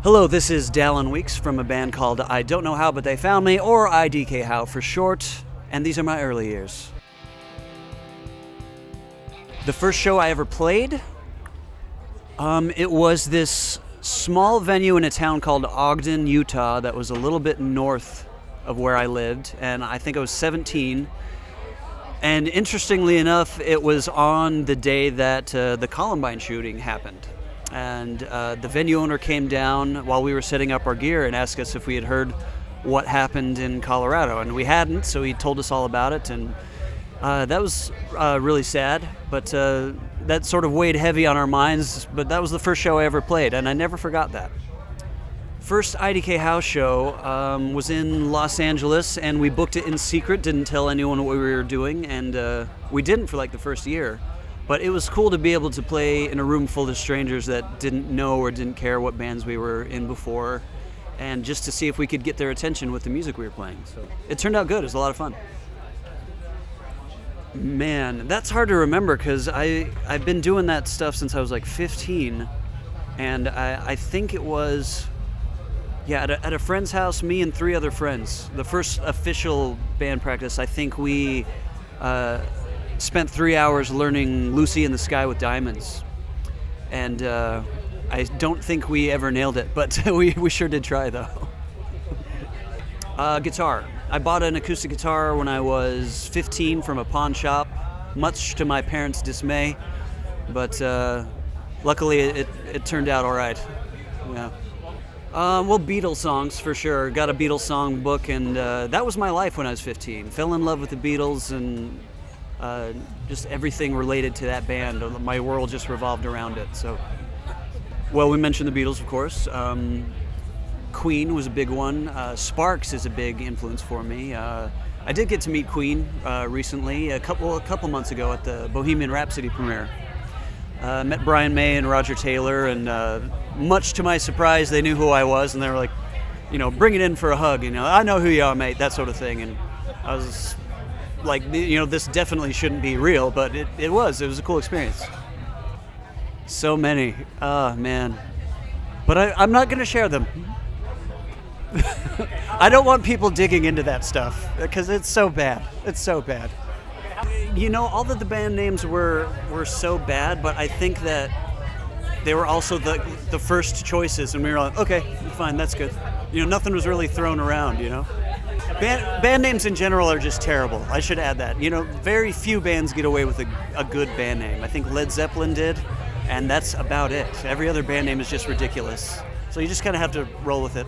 Hello, this is Dallon Weekes from a band called I Don't Know How But They Found Me, or iDKHOW for short, and these are my early years. The first show I ever played, it was this small venue in a town called Ogden, Utah, that was a little bit north of where I lived, and I think I was 17. And interestingly enough, it was on the day that the Columbine shooting happened. And the venue owner came down while we were setting up our gear and asked us if we had heard what happened in Colorado. And we hadn't, so he told us all about it. And that was really sad, but that sort of weighed heavy on our minds. But that was the first show I ever played, and I never forgot that. First iDKHOW show was in Los Angeles, and we booked it in secret, didn't tell anyone what we were doing, and we didn't for like the first year. But it was cool to be able to play in a room full of strangers that didn't know or didn't care what bands we were in before, and just to see if we could get their attention with the music we were playing. So it turned out good. It was a lot of fun. Man, that's hard to remember because I've been doing that stuff since I was like 15, and I think it was, at a friend's house, me and 3 other friends. The first official band practice, I think we spent 3 hours learning Lucy in the Sky with Diamonds. And I don't think we ever nailed it, but we sure did try, though. Guitar. I bought an acoustic guitar when I was 15 from a pawn shop, much to my parents' dismay, but luckily it turned out all right. Yeah. Well, Beatles songs for sure. Got a Beatles song book, and that was my life when I was 15. Fell in love with the Beatles, and just everything related to that band. My world just revolved around it. So, well, we mentioned the Beatles, of course. Queen was a big one. Sparks is a big influence for me. I did get to meet Queen recently, a couple months ago at the Bohemian Rhapsody premiere. Met Brian May and Roger Taylor, and much to my surprise, they knew who I was, and they were like, bring it in for a hug. I know who you are, mate, that sort of thing. And I was like, this definitely shouldn't be real, but it was a cool experience. So many, man. But I'm not going to share them. I don't want people digging into that stuff, because it's so bad. It's so bad. All of the band names were so bad, but I think that they were also the first choices, and we were like, okay, fine, that's good. Nothing was really thrown around, Band names in general are just terrible. I should add that. Very few bands get away with a good band name. I think Led Zeppelin did, and that's about it. Every other band name is just ridiculous. So you just kind of have to roll with it,